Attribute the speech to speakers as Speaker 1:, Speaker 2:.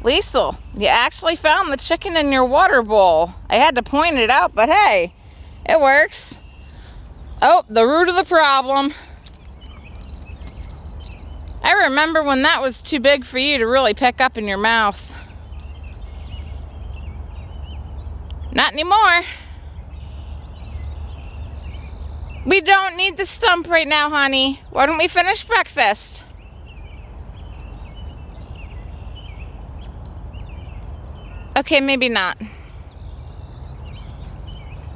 Speaker 1: Liesel, you actually found the chicken in your water bowl. I had to point it out, but hey, it works. Oh, the root of the problem. I remember when that was too big for you to really pick up in your mouth. Not anymore. We don't need the stump right now, honey. Why don't we finish breakfast? Okay, maybe not.